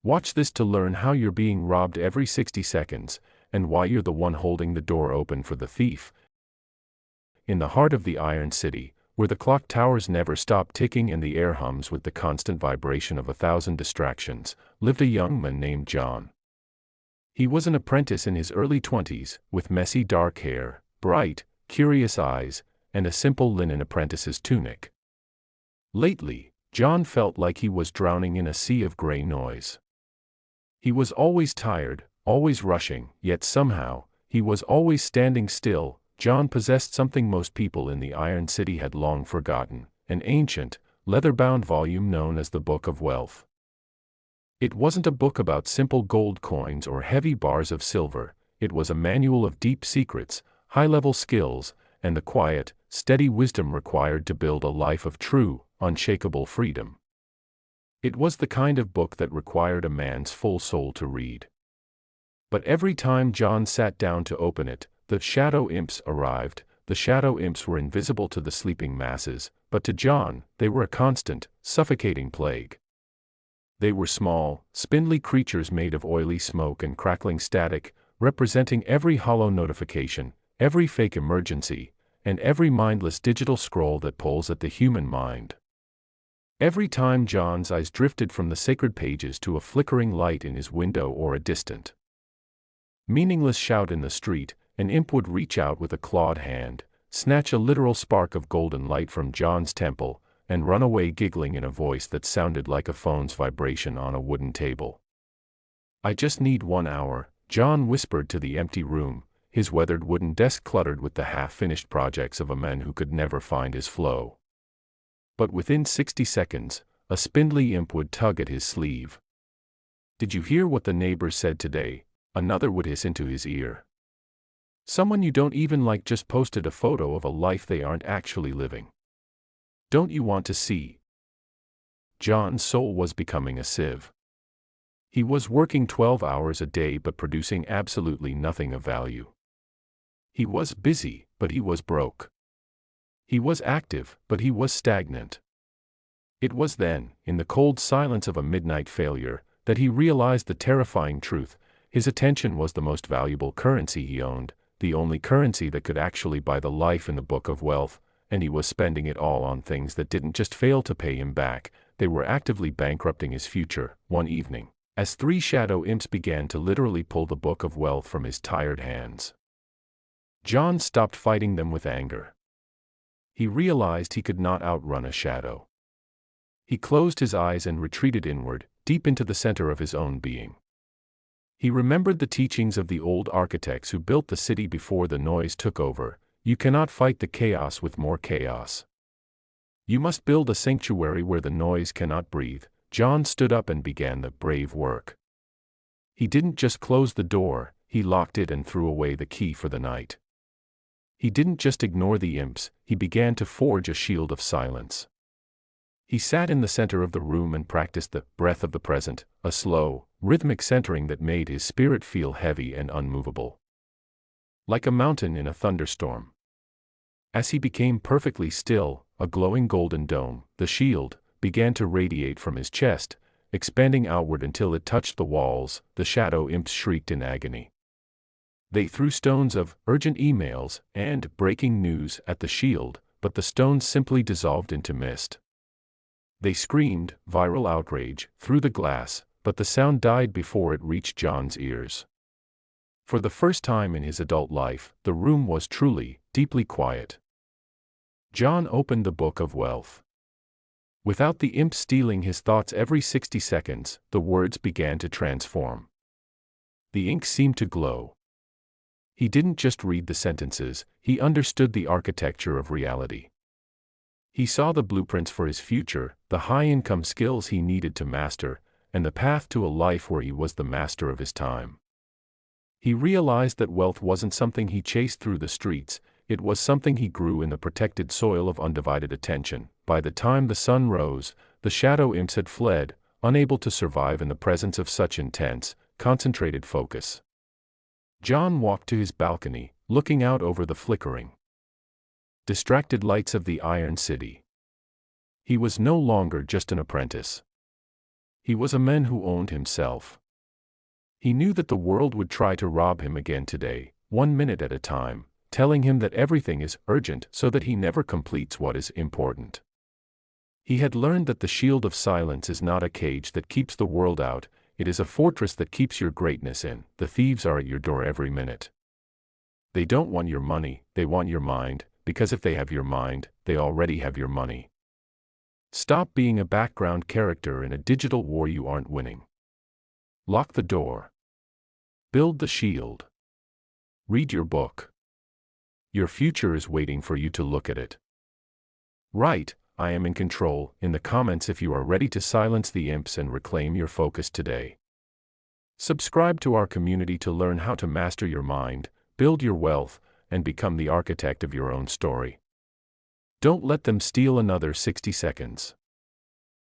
Watch this to learn how you're being robbed every 60 seconds, and why you're the one holding the door open for the thief. In the heart of the Iron City, where the clock towers never stop ticking and the air hums with the constant vibration of 1,000 distractions, lived a young man named John. He was an apprentice in his early 20s, with messy dark hair, bright, curious eyes, and a simple linen apprentice's tunic. Lately, John felt like he was drowning in a sea of gray noise. He was always tired, always rushing, yet somehow, he was always standing still. John possessed something most people in the Iron City had long forgotten, an ancient, leather-bound volume known as the Book of Wealth. It wasn't a book about simple gold coins or heavy bars of silver, it was a manual of deep secrets, high-level skills, and the quiet, steady wisdom required to build a life of true, unshakable freedom. It was the kind of book that required a man's full soul to read. But every time John sat down to open it, the shadow imps arrived. The shadow imps were invisible to the sleeping masses, but to John, they were a constant, suffocating plague. They were small, spindly creatures made of oily smoke and crackling static, representing every hollow notification, every fake emergency, and every mindless digital scroll that pulls at the human mind. Every time John's eyes drifted from the sacred pages to a flickering light in his window or a distant, meaningless shout in the street, an imp would reach out with a clawed hand, snatch a literal spark of golden light from John's temple, and run away giggling in a voice that sounded like a phone's vibration on a wooden table. "I just need 1 hour," John whispered to the empty room, his weathered wooden desk cluttered with the half-finished projects of a man who could never find his flow. But within 60 seconds, a spindly imp would tug at his sleeve. "Did you hear what the neighbors said today?" another would hiss into his ear. "Someone you don't even like just posted a photo of a life they aren't actually living. Don't you want to see?" John's soul was becoming a sieve. He was working 12 hours a day but producing absolutely nothing of value. He was busy, but he was broke. He was active, but he was stagnant. It was then, in the cold silence of a midnight failure, that he realized the terrifying truth: his attention was the most valuable currency he owned, the only currency that could actually buy the life in the Book of Wealth, and he was spending it all on things that didn't just fail to pay him back, they were actively bankrupting his future. One evening, as 3 shadow imps began to literally pull the Book of Wealth from his tired hands, John stopped fighting them with anger. He realized he could not outrun a shadow. He closed his eyes and retreated inward, deep into the center of his own being. He remembered the teachings of the old architects who built the city before the noise took over: you cannot fight the chaos with more chaos. You must build a sanctuary where the noise cannot breathe. John stood up and began the brave work. He didn't just close the door, he locked it and threw away the key for the night. He didn't just ignore the imps, he began to forge a shield of silence. He sat in the center of the room and practiced the breath of the present, a slow, rhythmic centering that made his spirit feel heavy and unmovable, like a mountain in a thunderstorm. As he became perfectly still, a glowing golden dome, the shield, began to radiate from his chest, expanding outward until it touched the walls. The shadow imps shrieked in agony. They threw stones of urgent emails and breaking news at the shield, but the stones simply dissolved into mist. They screamed viral outrage through the glass, but the sound died before it reached John's ears. For the first time in his adult life, the room was truly, deeply quiet. John opened the Book of Wealth. Without the imp stealing his thoughts every 60 seconds, the words began to transform. The ink seemed to glow. He didn't just read the sentences, he understood the architecture of reality. He saw the blueprints for his future, the high-income skills he needed to master, and the path to a life where he was the master of his time. He realized that wealth wasn't something he chased through the streets, it was something he grew in the protected soil of undivided attention. By the time the sun rose, the shadow imps had fled, unable to survive in the presence of such intense, concentrated focus. John walked to his balcony, looking out over the flickering, distracted lights of the Iron City. He was no longer just an apprentice. He was a man who owned himself. He knew that the world would try to rob him again today, 1 minute at a time, telling him that everything is urgent so that he never completes what is important. He had learned that the shield of silence is not a cage that keeps the world out, it is a fortress that keeps your greatness in. The thieves are at your door every minute. They don't want your money, they want your mind, because if they have your mind, they already have your money. Stop being a background character in a digital war you aren't winning. Lock the door. Build the shield. Read your book. Your future is waiting for you to look at it. Write, "I am in control," in the comments if you are ready to silence the imps and reclaim your focus today. Subscribe to our community to learn how to master your mind, build your wealth, and become the architect of your own story. Don't let them steal another 60 seconds.